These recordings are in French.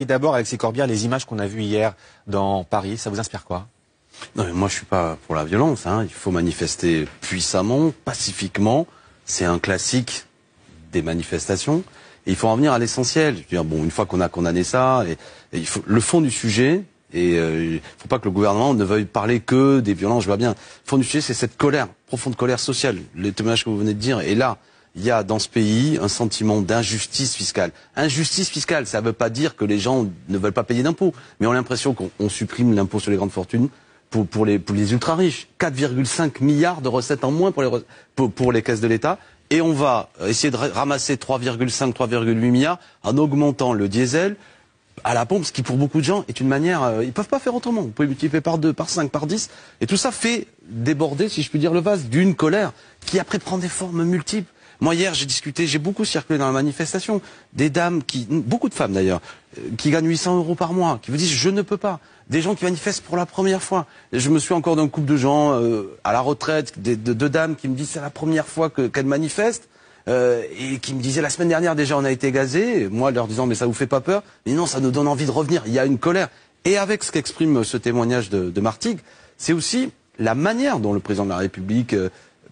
Et d'abord, Alexis Corbière, les images qu'on a vues hier dans Paris, ça vous inspire quoi? Non, mais moi je suis pas pour la violence. Il faut manifester puissamment, pacifiquement. C'est un classique des manifestations. Et il faut en venir à l'essentiel. Je veux dire, bon, une fois qu'on a condamné ça, et il faut le fond du sujet. Et il faut pas que le gouvernement ne veuille parler que des violences. Je vois bien. Le fond du sujet, c'est cette colère, profonde colère sociale. Les témoignages que vous venez de dire. Et là, il y a dans ce pays un sentiment d'injustice fiscale. Injustice fiscale, ça ne veut pas dire que les gens ne veulent pas payer d'impôts, mais on a l'impression qu'on supprime l'impôt sur les grandes fortunes pour les ultra riches. 4,5 milliards de recettes en moins pour les caisses de l'État. Et on va essayer de ramasser 3,5, 3,8 milliards en augmentant le diesel à la pompe, ce qui pour beaucoup de gens est une manière, ils peuvent pas faire autrement. Vous pouvez multiplier par 2, par 5, par 10, et tout ça fait déborder, si je puis dire, le vase d'une colère qui après prend des formes multiples. Moi hier j'ai beaucoup circulé dans la manifestation, des dames beaucoup de femmes d'ailleurs, qui gagnent 800 € par mois, qui vous disent je ne peux pas. Des gens qui manifestent pour la première fois. Et je me suis encore d'un couple de gens à la retraite, deux dames qui me disent c'est la première fois qu'elles manifestent. Et qui me disaient la semaine dernière déjà on a été gazés, moi leur disant mais ça vous fait pas peur? Mais non, ça nous donne envie de revenir, il y a une colère. Et avec ce qu'exprime ce témoignage de Martigues, c'est aussi la manière dont le président de la République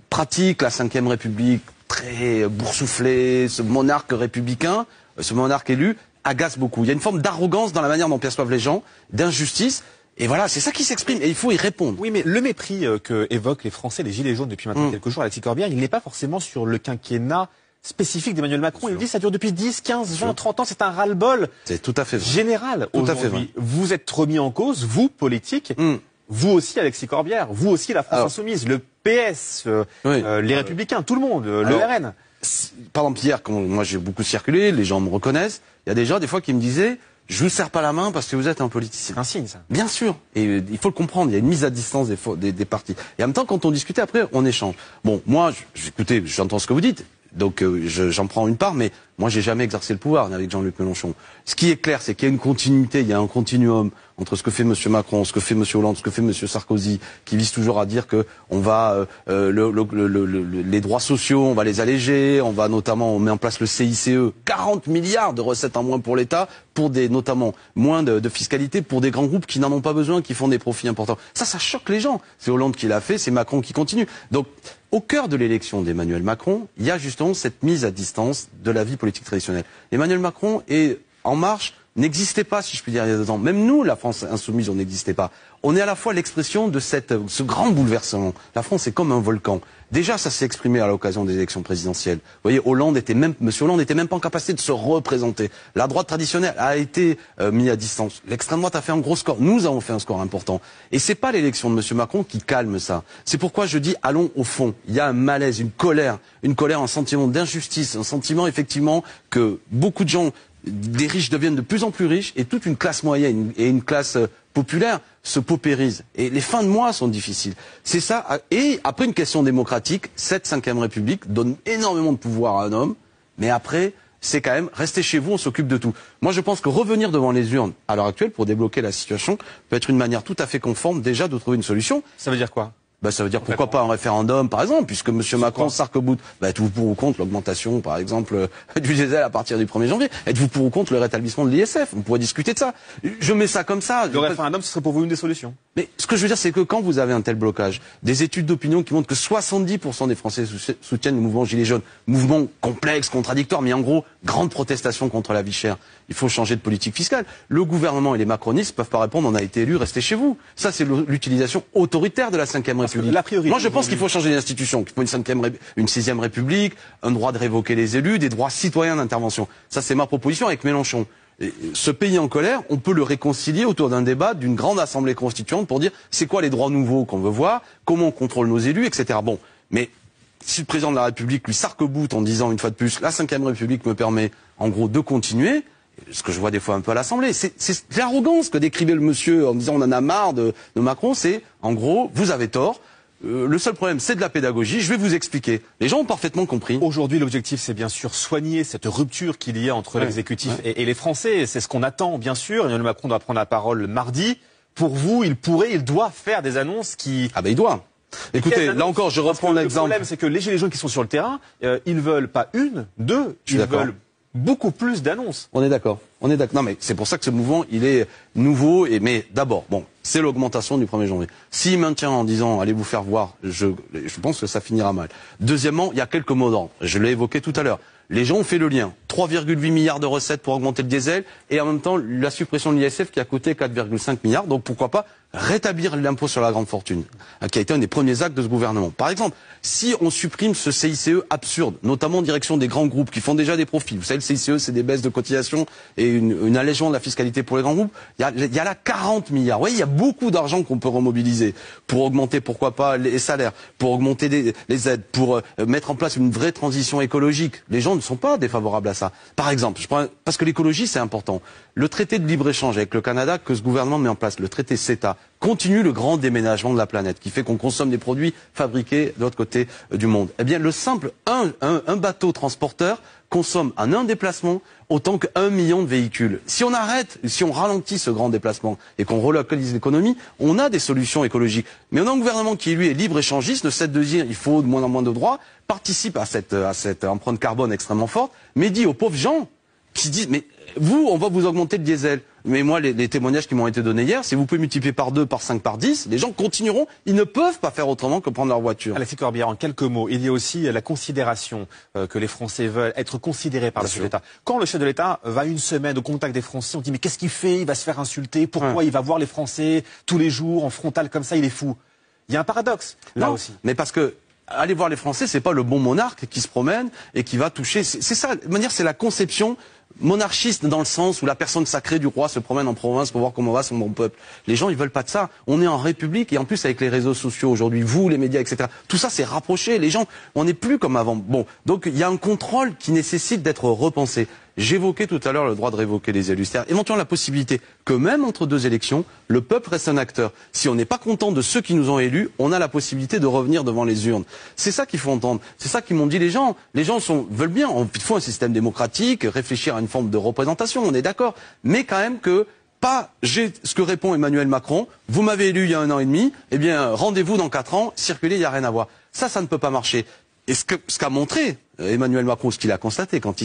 pratique la Ve République, très boursouflé, ce monarque républicain, ce monarque élu, agace beaucoup. Il y a une forme d'arrogance dans la manière dont perçoivent les gens, d'injustice. Et voilà, c'est ça qui s'exprime et il faut y répondre. Oui, mais le mépris que évoquent les Français, les Gilets jaunes depuis maintenant quelques jours, Alexis Corbière, il n'est pas forcément sur le quinquennat spécifique d'Emmanuel Macron. Il dit ça dure depuis 10, 15, 20, 30 ans, c'est un ras-le-bol général. Aujourd'hui, vous êtes remis en cause, vous, politique, vous aussi, Alexis Corbière, vous aussi, la France Insoumise, le PS, les Républicains, tout le monde, le RN. Par exemple, hier, quand moi j'ai beaucoup circulé, les gens me reconnaissent, il y a des gens, des fois, qui me disaient je vous serre pas la main parce que vous êtes un politicien. C'est un signe, ça. Bien sûr. Et il faut le comprendre. Il y a une mise à distance des partis. Et en même temps, quand on discutait, après, on échange. Bon, moi, écoutez, j'entends ce que vous dites. Donc, j'en prends une part, mais moi, j'ai jamais exercé le pouvoir avec Jean-Luc Mélenchon. Ce qui est clair, c'est qu'il y a une continuité, il y a un continuum entre ce que fait M. Macron, ce que fait M. Hollande, ce que fait M. Sarkozy, qui vise toujours à dire que on va les droits sociaux, on va les alléger, on met en place le CICE, 40 milliards de recettes en moins pour l'État, pour notamment moins de fiscalité pour des grands groupes qui n'en ont pas besoin, qui font des profits importants. Ça choque les gens. C'est Hollande qui l'a fait, c'est Macron qui continue. Donc, au cœur de l'élection d'Emmanuel Macron, il y a justement cette mise à distance de la vie politique traditionnelle. Emmanuel Macron et En Marche n'existait pas, si je puis dire, il y a 2 ans. Même nous, la France insoumise, on n'existait pas. On est à la fois l'expression de ce grand bouleversement. La France est comme un volcan. Déjà, ça s'est exprimé à l'occasion des élections présidentielles. Vous voyez, M. Hollande n'était même pas en capacité de se représenter. La droite traditionnelle a été mise à distance. L'extrême droite a fait un gros score. Nous avons fait un score important. Et c'est pas l'élection de M. Macron qui calme ça. C'est pourquoi je dis, allons au fond. Il y a un malaise, une colère, un sentiment d'injustice, un sentiment effectivement que beaucoup de gens, des riches deviennent de plus en plus riches et toute une classe moyenne et une classe populaire se paupérise. Et les fins de mois sont difficiles. C'est ça. Et après une question démocratique, cette Ve République donne énormément de pouvoir à un homme, mais après, c'est quand même, restez chez vous, on s'occupe de tout. Moi, je pense que revenir devant les urnes, à l'heure actuelle, pour débloquer la situation, peut être une manière tout à fait conforme, déjà, de trouver une solution. Ça veut dire quoi? Ça veut dire pourquoi pas un référendum, par exemple, puisque M. Macron s'arc-boute. Êtes-vous pour ou contre l'augmentation, par exemple, du diesel à partir du 1er janvier? Êtes-vous pour ou contre le rétablissement de l'ISF? On pourrait discuter de ça. Je mets ça comme ça. Le référendum, ce serait pour vous une des solutions? Mais ce que je veux dire, c'est que quand vous avez un tel blocage, des études d'opinion qui montrent que 70% des Français soutiennent le mouvement Gilets jaunes, mouvement complexe, contradictoire, mais en gros, grande protestation contre la vie chère. Il faut changer de politique fiscale. Le gouvernement et les macronistes peuvent pas répondre, on a été élus, restez chez vous. Ça, c'est l'utilisation autoritaire de la Ve République. Moi, je pense qu'il faut changer les institutions, qu'il faut une 6e République, un droit de révoquer les élus, des droits citoyens d'intervention. Ça, c'est ma proposition avec Mélenchon. Et ce pays en colère, on peut le réconcilier autour d'un débat d'une grande assemblée constituante pour dire c'est quoi les droits nouveaux qu'on veut voir, comment on contrôle nos élus, etc. Bon, mais si le président de la République lui s'arc-boute en disant une fois de plus la Ve République me permet en gros de continuer, ce que je vois des fois un peu à l'Assemblée, c'est l'arrogance que décrivait le monsieur en disant on en a marre de Macron, c'est en gros vous avez tort. Le seul problème, c'est de la pédagogie. Je vais vous expliquer. Les gens ont parfaitement compris. Aujourd'hui, l'objectif, c'est bien sûr soigner cette rupture qu'il y a entre l'exécutif et les Français. C'est ce qu'on attend, bien sûr. Emmanuel Macron doit prendre la parole mardi. Pour vous, il doit faire des annonces qui... il doit. Écoutez, là encore, je reprends l'exemple. Le problème, c'est que les Gilets jaunes qui sont sur le terrain, ils veulent pas une, deux, ils veulent beaucoup plus d'annonces. On est d'accord. On est d'accord. Non, mais c'est pour ça que ce mouvement, il est nouveau. Mais d'abord, bon, c'est l'augmentation du 1er janvier. S'il maintient en disant, allez vous faire voir, je pense que ça finira mal. Deuxièmement, il y a quelques mots d'ordre. Je l'ai évoqué tout à l'heure. Les gens ont fait le lien. 3,8 milliards de recettes pour augmenter le diesel et en même temps la suppression de l'ISF qui a coûté 4,5 milliards. Donc pourquoi pas rétablir l'impôt sur la grande fortune, qui a été un des premiers actes de ce gouvernement. Par exemple, si on supprime ce CICE absurde, notamment en direction des grands groupes qui font déjà des profits, vous savez, le CICE, c'est des baisses de cotisations et une allègement de la fiscalité pour les grands groupes, il y a là 40 milliards. Vous voyez, il y a beaucoup d'argent qu'on peut remobiliser pour augmenter, pourquoi pas, les salaires, pour augmenter les aides, pour mettre en place une vraie transition écologique. Les gens ne sont pas défavorables à ça. Par exemple, parce que l'écologie, c'est important. Le traité de libre-échange avec le Canada que ce gouvernement met en place, le traité CETA, continue le grand déménagement de la planète, qui fait qu'on consomme des produits fabriqués de l'autre côté du monde. Eh bien, le simple, un bateau transporteur consomme en un déplacement autant qu'1 million de véhicules. Si on arrête, si on ralentit ce grand déplacement et qu'on relocalise l'économie, on a des solutions écologiques. Mais on a un gouvernement qui, lui, est libre-échangiste, ne cesse de dire il faut de moins en moins de droits, participe à cette empreinte carbone extrêmement forte, mais dit aux pauvres gens qui disent mais vous, on va vous augmenter le diesel. Mais moi, les témoignages qui m'ont été donnés hier, si vous pouvez multiplier par 2, par 5, par 10, les gens continueront. Ils ne peuvent pas faire autrement que prendre leur voiture. Alexis Corbière, en quelques mots, il y a aussi la considération que les Français veulent être considérés par le chef de l'État. Quand le chef de l'État va une semaine au contact des Français, on dit mais qu'est-ce qu'il fait? Il va se faire insulter. Pourquoi il va voir les Français tous les jours en frontal comme ça? Il est fou. Il y a un paradoxe là aussi. Mais parce que aller voir les Français, c'est pas le bon monarque qui se promène et qui va toucher. C'est ça. De manière, c'est la conception monarchiste dans le sens où la personne sacrée du roi se promène en province pour voir comment va son bon peuple. Les gens, ils veulent pas de ça. On est en République et en plus avec les réseaux sociaux aujourd'hui, vous, les médias, etc. Tout ça, c'est rapproché. Les gens, on n'est plus comme avant. Bon, donc il y a un contrôle qui nécessite d'être repensé. J'évoquais tout à l'heure le droit de révoquer les élus. C'est-à-dire éventuellement la possibilité que même entre deux élections, le peuple reste un acteur. Si on n'est pas content de ceux qui nous ont élus, on a la possibilité de revenir devant les urnes. C'est ça qu'il faut entendre. C'est ça qu'ils m'ont dit les gens. Les gens veulent bien. Il faut un système démocratique, réfléchir à une forme de représentation, on est d'accord. Mais quand même que ce que répond Emmanuel Macron, vous m'avez élu il y a 1 an et demi, eh bien rendez-vous dans 4 ans, circulez, il n'y a rien à voir. Ça ne peut pas marcher. Et ce qu'a montré Emmanuel Macron, ce qu'il a constaté quand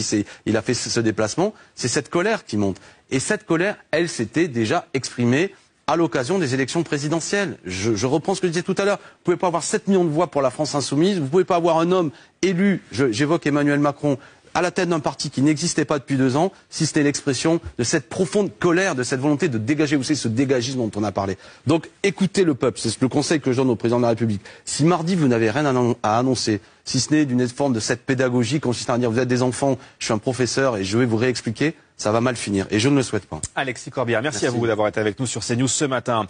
il a fait ce déplacement, c'est cette colère qui monte. Et cette colère, elle s'était déjà exprimée à l'occasion des élections présidentielles. Je reprends ce que je disais tout à l'heure. Vous pouvez pas avoir 7 millions de voix pour la France insoumise, vous pouvez pas avoir un homme élu, j'évoque Emmanuel Macron, à la tête d'un parti qui n'existait pas depuis 2 ans, si c'était l'expression de cette profonde colère, de cette volonté de dégager, vous savez, ce dégagisme dont on a parlé. Donc, écoutez le peuple, c'est le conseil que je donne au président de la République. Si mardi, vous n'avez rien à annoncer, si ce n'est d'une forme de cette pédagogie consistant à dire vous êtes des enfants, je suis un professeur et je vais vous réexpliquer, ça va mal finir. Et je ne le souhaite pas. Alexis Corbière, merci à vous d'avoir été avec nous sur CNews ce matin.